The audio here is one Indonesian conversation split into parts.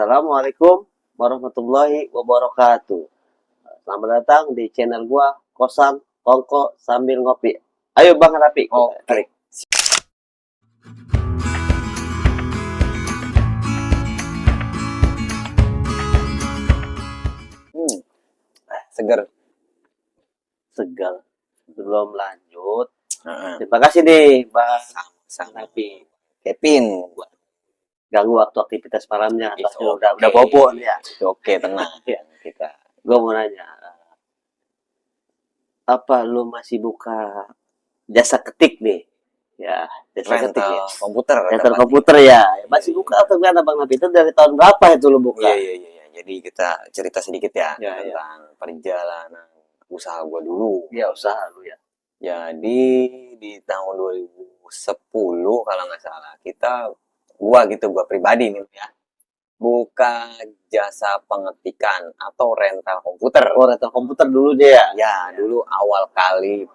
Assalamualaikum warahmatullahi wabarakatuh. Selamat datang di channel gua Kosan Kongko sambil ngopi. Ayo Bang Rapi. Oke. Seger. Segar. Belum lanjut. Terima kasih nih Bang Rapi. Kevin, Ganggu waktu aktivitas malamnya. Itu Udah oke. bobo nih ya. Oke, tenang. Iya. Kita Gua mau nanya. Apa lu masih buka jasa ketik nih? Ya, jasa ketik ya. rental komputer. Rental dapat. komputer ya. Masih buka atau gimana Bang Nabi? Itu dari tahun berapa itu lu buka? Iya. Jadi kita cerita sedikit ya Iya. tentang perjalanan usaha gua dulu. Iya, usaha lu ya. Jadi di tahun 2010 kalau nggak salah gua pribadi nih ya, buka jasa pengetikan atau rental komputer. Oh, rental komputer dulu dia ya? Ya, dulu awal kali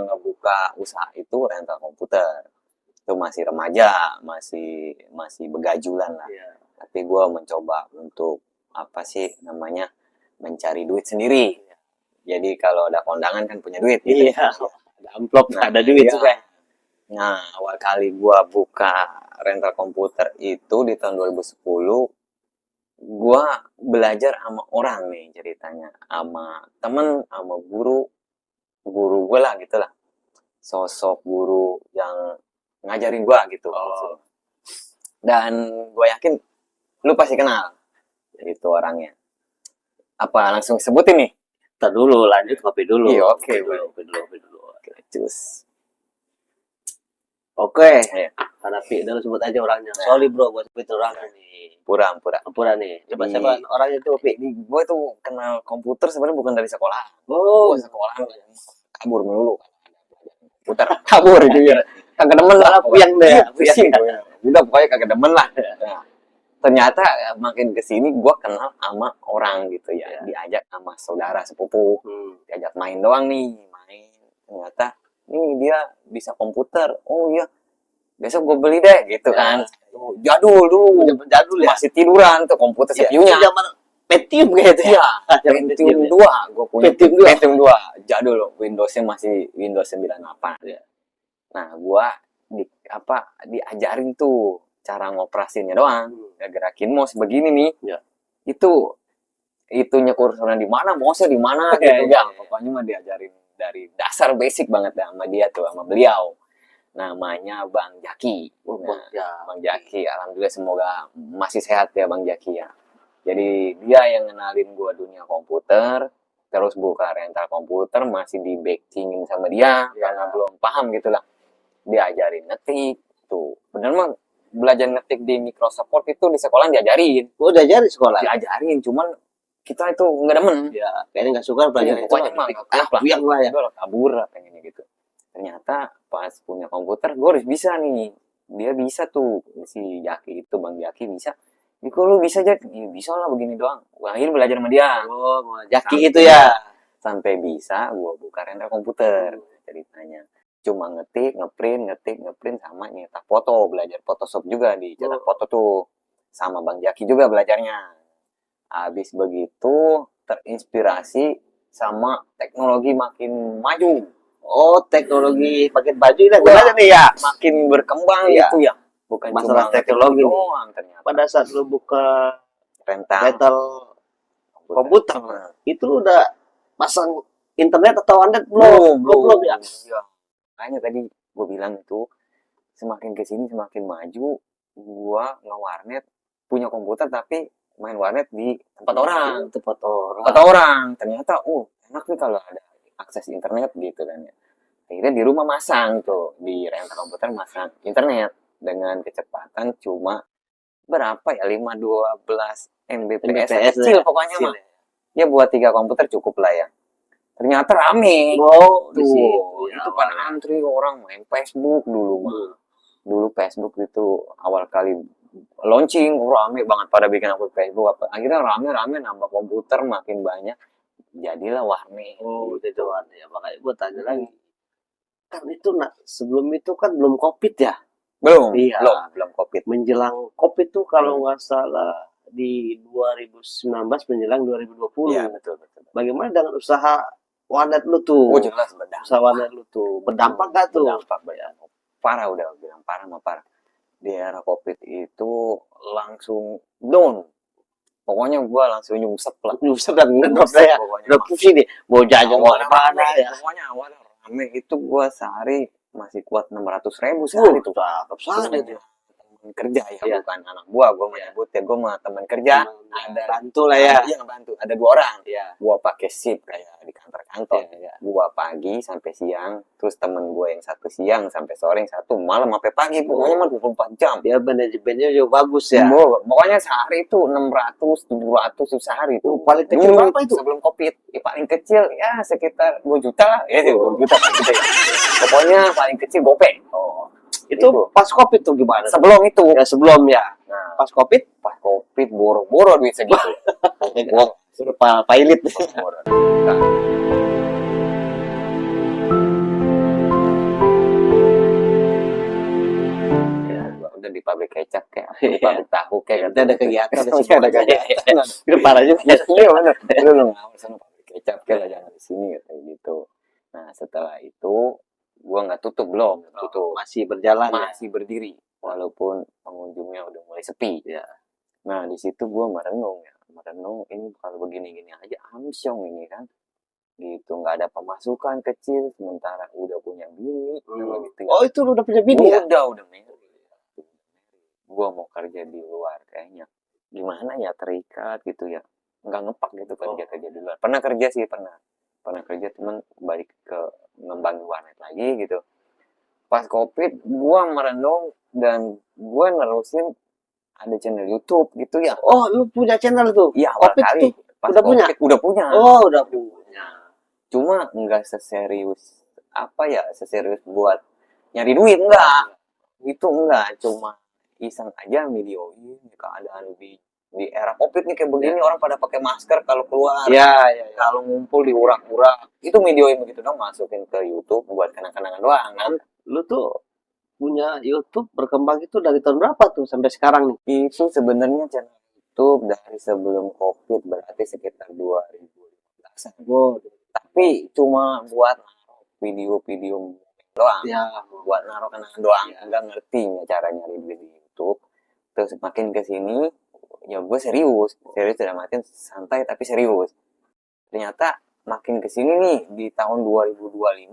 ngebuka usaha itu rental komputer. Itu masih remaja, masih begajulan lah. Iya. Tapi gue mencoba untuk mencari duit sendiri. Jadi kalau ada kondangan kan punya duit gitu. Iya. Ada amplop, Nah, ada duit iya. juga. Nah, awal kali gue buka rental komputer itu di tahun 2010, gue belajar sama orang nih ceritanya, sama temen, sama guru gue lah gitu lah, sosok guru yang ngajarin gue gitu. Oh. Dan gue yakin lu pasti kenal itu orangnya. Apa langsung sebutin nih? Ntar dulu, lanjut kopi dulu. Iya, oke. Kopi dulu. Oke, cus. Oke. Iya. Karena Pi, udah lu sebut aja orangnya. Nah. Sorry bro, gue sebut orangnya nih. Pura. Pura nih. Coba Di- siapa orangnya tuh Pi? Gue tuh kenal komputer sebenarnya bukan dari sekolah. Oh, Gue sekolah kabur melulu. Komputer kabur gitu ya. Kagak demen lah. puyeng deh. Iya, pusing gue. Udah pokoknya kagak demen lah. Nah, ternyata makin kesini gue kenal sama orang gitu ya. Iya. Diajak sama saudara sepupu. Diajak main doang nih. Ternyata ini dia bisa komputer. Oh iya. Besok gue beli deh gitu kan. Jadul dulu. Zaman jadul ya. Masih tiduran tuh komputer Iya, CPU-nya. itu zaman Pentium gitu ya. Pentium 2 gue punya. Pentium 2 jadul loh. Windowsnya masih Windows 98 ya. Nah gue diajarin tuh cara ngoperasinya doang. Gerakin mouse begini nih. Iya. Itunya kursornya di mana, mouse-nya di mana gitu ya. Pokoknya mah diajarin dari dasar basic banget dah sama dia tuh, sama beliau. Namanya Bang Jaki. Bang Jaki, alhamdulillah semoga masih sehat ya Bang Jaki ya. Jadi dia yang ngenalin gua dunia komputer, terus buka rental komputer, masih di backingin sama dia karena belum paham gitu lah. Diajarin ngetik tuh. Bener mah belajar ngetik di Microsoft Word itu di sekolah diajarin. Gue udah jadi sekolah. Diajarin, cuman kita itu nggak demen. Ya, kayaknya nggak suka belajar itu. Pokoknya mah puyeng lah ya. kabur lah pengennya gitu. Ternyata pas punya komputer gue harus bisa nih. Dia bisa tuh si Jaki itu, Bang Jaki bisa. Kok lu bisa aja? Ya, bisa lah begini doang. Gue akhirnya belajar sama dia. Oh, Jaki itu ya. Sampai bisa gue buka rental komputer ceritanya. Cuma ngetik, ngeprint sama nyetak foto. Belajar Photoshop juga di cetak foto tuh. Sama Bang Jaki juga belajarnya. Habis begitu terinspirasi sama teknologi makin maju. Oh, teknologi pakai baju ini gimana nih ya? Makin berkembang Iya. gitu ya. Bukan Masalah cuma teknologi doang ternyata. Pada saat lu buka Rental komputer, itu lu udah pasang internet atau android belum ya? Iya. Makanya tadi gue bilang itu semakin kesini semakin maju. Gue nge-warnet punya komputer tapi main warnet di tempat orang. Ternyata enak nih kalau ada akses internet gitu kan ya. Akhirnya di rumah masang tuh, di rental komputer masang internet dengan kecepatan cuma berapa ya, 512 Mbps kecil ya, pokoknya mah. Ya buat 3 komputer cukup lah ya. Ternyata rame. Tuh, itu pada antri orang main Facebook dulu mah. Dulu Facebook itu awal kali launching rame banget pada bikin akun Facebook. Akhirnya rame nambah komputer makin banyak. Jadilah warnet. Itu warnet ya. Makanya gue tanya lagi. Kan itu sebelum itu kan belum COVID ya? Belum Iya. Belum COVID. Menjelang COVID tuh kalau nggak salah di 2019 menjelang 2020. Iya, betul. Bagaimana dengan usaha warnet lu tuh? Oh, jelas berdampak. Usaha warnet lu tuh berdampak gak tuh? Berdampak. Parah, udah bilang parah. Di era COVID itu langsung down. Pokoknya gua langsung nyungsep lah. Nyungsep dan ngedrop ya. Pokoknya. Udah pusing nih, mau jajan mau Awalnya kemana rame, ya. Pokoknya awalnya rame itu gua sehari masih kuat 600.000 sehari tuh. Cakep sehari tuh. Temen kerja ya, Iya. bukan anak gua menyebut ya, gua mah teman kerja. Ada bantu lah ya. Iya, ngebantu. Ada 2 orang. Iya. Gua pakai shift kayak di kantor-kantor. Iya. Gua pagi sampai siang, terus temen gua yang satu siang sampai sore, yang satu malam sampai pagi. Pokoknya mah 24 jam. Biar manajemennya juga bagus ya. Pokoknya sehari itu 600, 700 tuh sehari tuh. Paling kecil Dulu, berapa itu? sebelum Covid. Ya, paling kecil ya sekitar 2 juta lah. Ya, 2 juta paling kecil. Pokoknya paling kecil gopay. Itu pas Covid tuh gimana? Sebelum itu. Ya sebelum ya. Nah, Pas Covid pas Covid boro-boro duit segitu. gua sudah pailit. Boro-boro. Nah, ya, gua udah di pabrik kecap kayak, di pabrik tahu kayak. Kita ada kegiatan di sini. Ada kegiatan. Itu parah juga. Iya benar. Lu ngawal sama pabrik kecap kayak jangan di sini kayak gitu. Nah, setelah itu gua nggak tutup belum, tutup. Masih berjalan ya. Masih berdiri walaupun pengunjungnya udah mulai sepi. Ya. Nah, di situ gua merenung ini kalau begini-gini aja amsyong ini kan. Gitu, nggak ada pemasukan kecil sementara udah punya bini gitu. Oh, itu lu udah punya bini ya? Udah married. Gua mau kerja di luar kayaknya. Gimana ya, terikat gitu ya. Nggak ngepak gitu kerja di luar. Pernah kerja sih, pernah kerja, teman balik ke ngembangin warnet lagi gitu. Pas Covid gua merenung dan gua nerusin ada channel YouTube gitu ya. Oh, lu punya channel tuh? Iya, awal Covid kali. tuh Pas udah punya? COVID udah punya. Oh, udah punya. Cuma nggak seserius seserius buat nyari duit, enggak. Itu enggak, cuma iseng aja videoin keadaan di era Covid nih kayak begini, orang pada pakai masker kalau keluar. Iya. Kalau ngumpul di urak-urak, itu videoin begitu dong, masukin ke YouTube buat kenang-kenangan doang kan. Lu tuh punya YouTube berkembang itu dari tahun berapa tuh sampai sekarang nih? Itu sebenarnya channel YouTube dari sebelum Covid, berarti sekitar 2015. Oh, Tapi cuma buat naruh video-video doang. ya. Buat naruh kenangan doang. Ya. Nggak ngerti cara nyari duit di YouTube. Terus makin kesini, ya gue serius dalam artian santai tapi serius. Ternyata makin kesini nih di tahun 2025,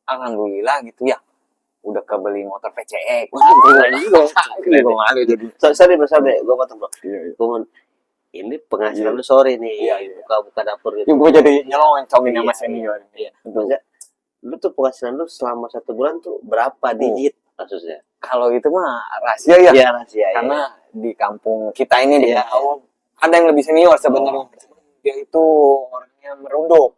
alhamdulillah gitu ya, udah kebeli motor PCX. Gue malu jadi. Sorry, gue potong bro. Gua ini penghasilan lu sorry nih. Iya. Buka dapur gitu. Gue jadi nyeloncokin sama Iya, senior. Iya. Maksudnya, lu tuh penghasilan lu selama 1 bulan tuh berapa digit maksudnya? Kalau itu mah rahasia ya. Iya, rahasia. Karena di kampung kita ini di Iya. Kampung ada yang lebih senior sebenarnya. Dia itu orangnya merunduk.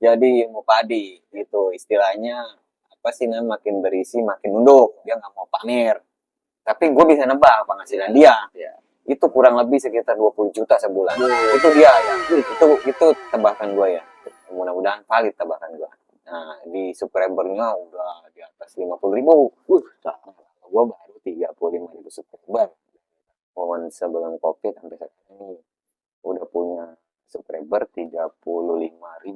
Jadi ilmu padi gitu istilahnya, apa sih namanya, makin berisi makin nunduk. Dia nggak mau pamer. Tapi gue bisa nebak penghasilan dia. Iya. Itu kurang lebih sekitar 20 juta sebulan. Itu dia ya. Itu tebakan gue ya. Mudah-mudahan valid tebakan gue. Nah, di subscribernya udah di atas 50.000. Gue baru 35.000 subscriber. Mohon sebelum Covid sampai sekarang ini udah punya subscriber 35.000.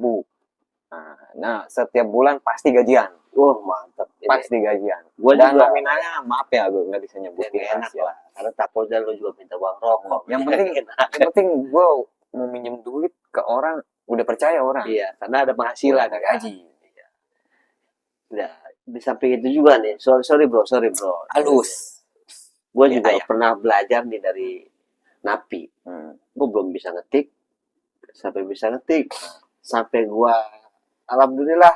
Nah, setiap bulan pasti gajian. Wah, mantap. Pasti gajian. Gua Dan juga nominalnya maaf ya, gue nggak bisa nyebutin. enak lah. Karena takutnya lu juga minta uang rokok. Yang penting gue mau minjem duit ke orang, udah percaya orang. Iya, karena ada penghasilan, ada gaji. Nah, di samping itu juga nih, sorry bro. Halus. Gue Iya, juga iya. pernah belajar nih dari Napi. Gue belum bisa ngetik, sampai gue, alhamdulillah,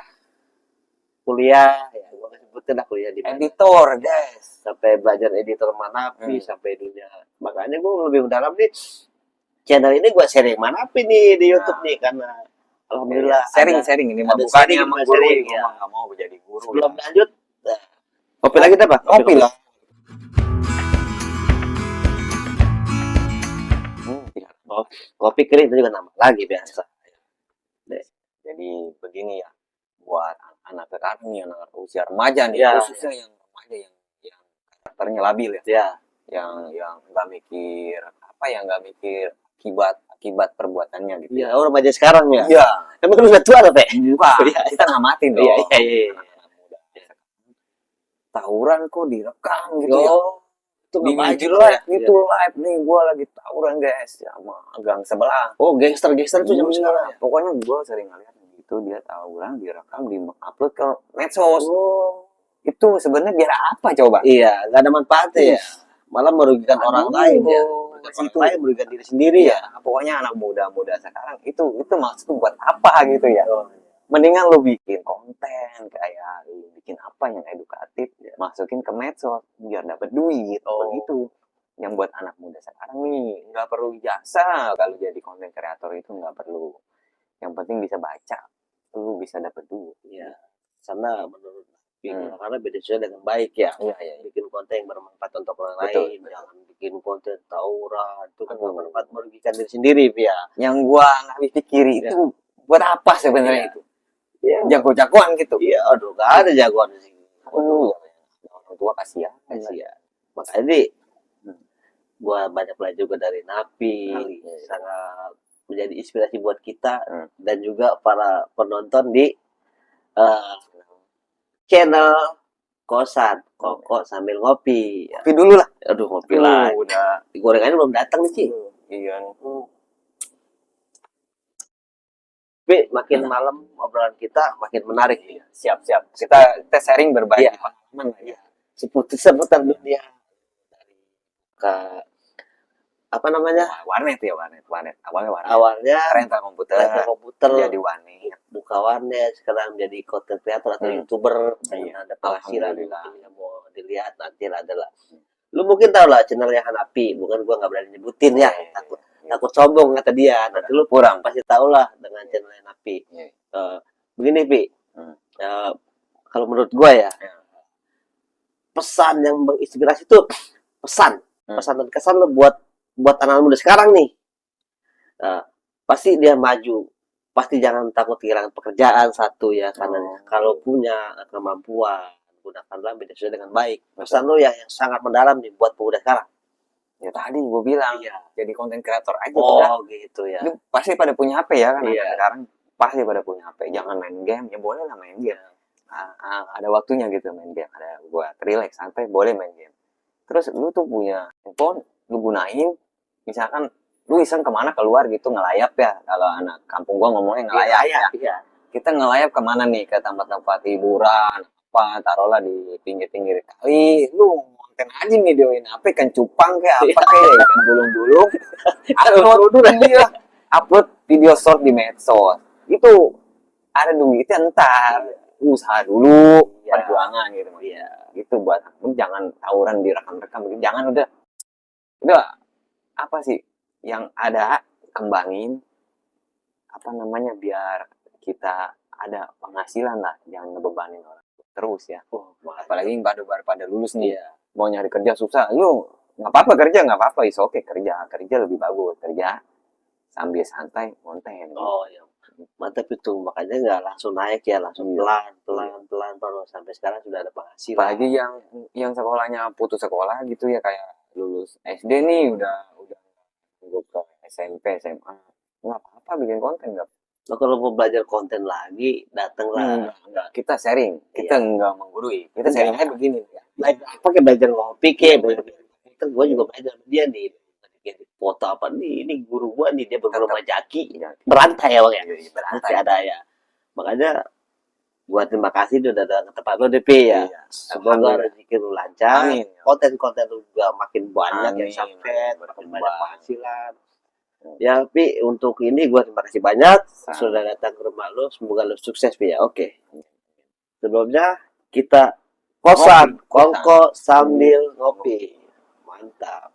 kuliah, ya gue sebutin lah kuliah di mana. Editor, guys. Sampai belajar editor Manapi, sampai dunia. Makanya gue lebih mendalam nih, channel ini gue sharing Manapi nih di YouTube nih, karena alhamdulillah Sharing ini mah ada bukannya sharing, sama ada guru. sharing, Gue ya. mah nggak mau jadi guru. Sebelum lanjut, kopi lagi apa? Kopi lah. Kopi kering itu juga nambah lagi biasa. Jadi begini ya, buat anak sekarang nih, anak usia remaja nih, Ya. khususnya yang remaja yang karakternya labil ya, Ya, yang nggak mikir apa ya, nggak mikir akibat perbuatannya gitu. Iya, orang remaja sekarang ya. Iya. Emang lu udah tua loh, Pak? Bukan, Iya, kita ngamatin dong. Iya, iya, iya. Tawuran kok direkam gitu ya. Oh, itu Di ngapain live ya? gitu, live nih gue lagi tawuran guys sama gang sebelah. Oh, gangster-gangster tuh zaman Iya, sekarang ya. pokoknya gue sering ngeliat gitu, dia tawuran direkam, upload ke medsos. Oh. Itu sebenarnya biar apa coba? Iya, nggak ada manfaatnya ya. Malah merugikan orang lain ya. Merugikan orang lain, merugikan diri sendiri ya. Pokoknya anak muda-muda sekarang itu maksud buat apa gitu ya? Mendingan lu bikin konten kayak lu bikin apa yang edukatif, masukin ke medsos biar dapat duit. Begitu. Yang buat anak muda sekarang nih nggak perlu jasa kalau jadi konten kreator, itu nggak perlu. Yang penting bisa baca, lu bisa dapat duit. Iya. Karena menurut karena beda sesuai dengan baik ya. Iya. Bikin konten yang bermanfaat untuk orang Betul. lain, jangan bikin konten tawuran itu kan bermanfaat, merugikan diri sendiri ya. Yang gua nggak habis pikir itu buat apa sebenarnya itu? Iya. Jago-jagoan gitu. Iya, aduh, gak ada jagoan di sini. Orang tua kasihan. Kasihan. Makanya nih, gua banyak belajar juga dari Napi, sangat menjadi inspirasi buat kita dan juga para penonton di channel Kosan Kongko Sambil Ngopi. Kopi dulu lah. Aduh, ngopi lah. Udah. Gorengannya belum datang nih, Ci. Iya. Tapi makin malam obrolan kita makin menarik nih. Siap. Kita sharing berbagi pengalaman lah ya. Seputar dunia dari ke apa namanya? Warnet. Awalnya warnet. Awalnya rental komputer jadi warnet. Buka warnet, sekarang jadi content creator atau YouTuber. Ada penghasilan yang mau dilihat nanti adalah. Lu mungkin tau lah channelnya Hanapi, bukan gua nggak berani nyebutin ya, takut sombong kata dia. Nanti lu kurang pasti tau lah dengan channelnya Hanapi. Begini Pi, kalau menurut gua ya, pesan yang menginspirasi itu pesan dan kesan lo buat anak muda sekarang nih. Pasti dia maju, pasti jangan takut kehilangan pekerjaan satu ya, karena kalau punya kemampuan gunakanlah media sosial dengan baik. Pesan lo yang sangat mendalam nih buat pemuda sekarang. Ya tadi gue bilang jadi konten kreator aja. Oh gitu ya. Ini pasti pada punya HP ya kan. Sekarang pasti pada punya HP. Jangan main game, ya boleh lah main game. Ada waktunya gitu main game. Ada buat relax santai, boleh main game. Terus lu tuh punya handphone, lu gunain. Misalkan lu iseng kemana keluar gitu ngelayap ya. Kalau anak kampung gua ngomongnya ngelayap ya. Kita ngelayap kemana nih, ke tempat-tempat hiburan, apa taruhlah di pinggir-pinggir kali, lu konten aja videoin apa, ikan cupang kayak apa kayak ikan bulung-bulung, upload video short di medsos, itu ada duitnya ntar, usaha dulu, perjuangan gitu. Gitu buat jangan tawuran direkam-rekam, jangan, udah apa sih yang ada kembangin apa namanya biar kita ada penghasilan lah, jangan ngebebanin orang terus ya. Apalagi pada lulus nih, mau nyari kerja susah, lu nggak apa-apa kerja, nggak apa-apa, is oke, kerja lebih bagus, kerja sambil santai konten. Mantap itu, makanya nggak langsung naik ya, langsung pelan baru sampai sekarang sudah ada penghasilan. Apalagi yang sekolahnya putus sekolah gitu ya, kayak lulus SD nih udah ke SMP SMA, nggak apa-apa bikin konten. Nggak, kalau mau belajar konten lagi, datanglah. Enggak. Kita sharing. Kita enggak menggurui. Kita sharing aja begini. Pakai belajar ngopi ke. Kan gue juga belajar sama dia nih. Foto apa nih? Ini guru gue nih, dia berumah jaki. Berantai ya Bang ya? Berantai ada ya. Makanya gue terima kasih udah datang ke tempat lo DP ya. Semoga rezeki lu lancar. Konten-konten lu juga makin banyak yang sampai, makin banyak penghasilan. Ya, Pi, untuk ini gue terima kasih banyak sudah datang ke rumah lo. Semoga lo sukses, Pi ya. Oke. Sebelumnya kita kosan Kongko Sambil Ngopi. Mantap.